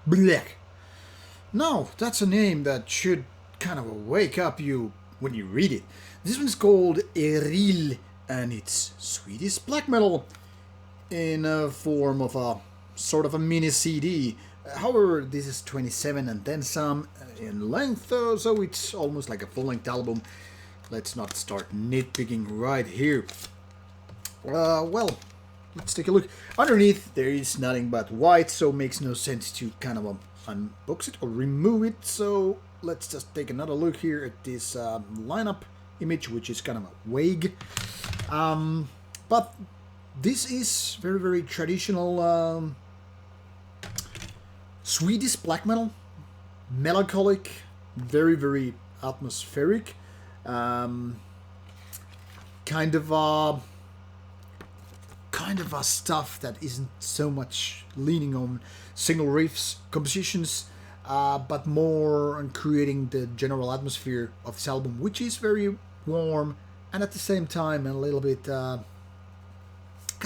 Bhleg. Now, that's a name that should kind of wake up you when you read it. This one's called Äril, and it's Swedish black metal in a form of a sort of a mini CD. However, this is 27 and then some in length, so it's almost like a full-length album. Let's not start nitpicking right here. Well, let's take a look. Underneath, there is nothing but white, so it makes no sense to kind of unbox it or remove it. So let's just take another look here at this lineup image, which is kind of a vague. But this is very, very traditional Swedish black metal, melancholic, very, very atmospheric, kind of a stuff that isn't so much leaning on single riffs, compositions, but more on creating the general atmosphere of this album, which is very warm and at the same time a little bit kind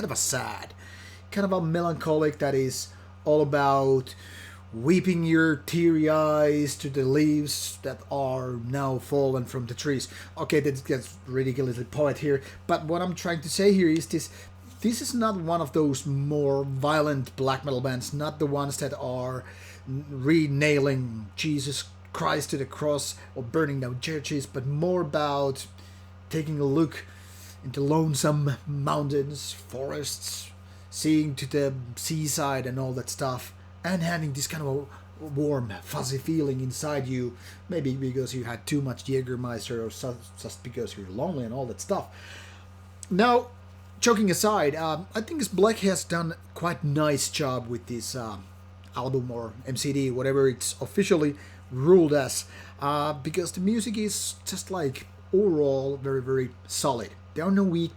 of a sad, kind of a melancholic that is all about weeping your teary eyes to the leaves that are now fallen from the trees. Okay, that gets ridiculously poet here, but what I'm trying to say here is this is not one of those more violent black metal bands, not the ones that are re-nailing Jesus Christ to the cross or burning down churches, but more about taking a look into lonesome mountains, forests, seeing to the seaside and all that stuff, and having this kind of a warm, fuzzy feeling inside you, maybe because you had too much Jägermeister or just because you're lonely and all that stuff. Now, joking aside, I think Bhleg has done quite nice job with this album or MCD, whatever it's officially ruled as, because the music is just like overall very, very solid. There are no weak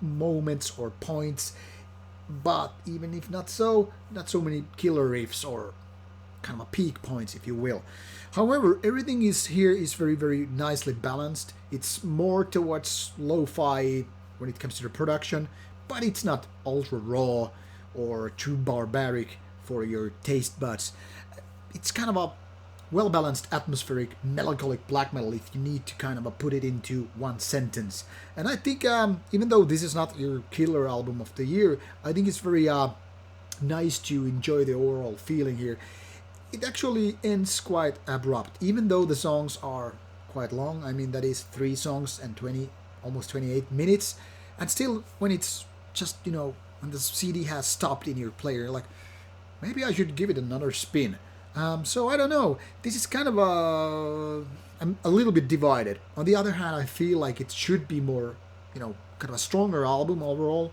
moments or points, but even if not so many killer riffs or kind of a peak points, if you will. However, everything is here is very, very nicely balanced. It's more towards lo-fi when it comes to the production, but it's not ultra raw or too barbaric for your taste buds. It's kind of a well-balanced, atmospheric, melancholic black metal if you need to kind of put it into one sentence. And I think even though this is not your killer album of the year, I think it's very nice to enjoy the overall feeling here. It actually ends quite abrupt, even though the songs are quite long. I mean, that is 3 songs and almost 28 minutes. And still, when it's just, when the CD has stopped in your player, you're like, maybe I should give it another spin. So I don't know. This is kind of I'm a little bit divided. On the other hand, I feel like it should be more, kind of a stronger album overall.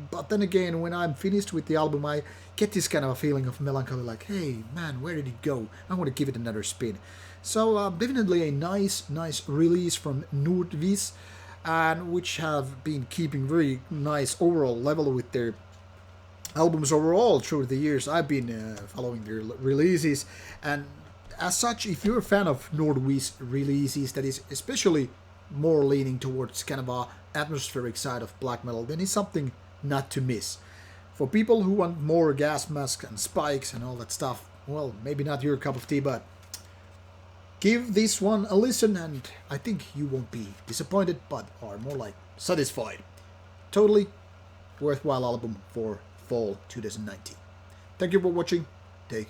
But then again, when I'm finished with the album, I get this kind of a feeling of melancholy, like, hey, man, where did it go? I want to give it another spin. So definitely a nice release from Nordvis, and which have been keeping very nice overall level with their albums overall through the years. I've been following their releases, and as such, if you're a fan of Nordvis releases that is especially more leaning towards kind of a atmospheric side of black metal, then it's something not to miss. For people who want more gas masks and spikes and all that stuff, well, maybe not your cup of tea, but give this one a listen, and I think you won't be disappointed, but are more like satisfied. Totally worthwhile album for fall 2019. Thank you for watching. Take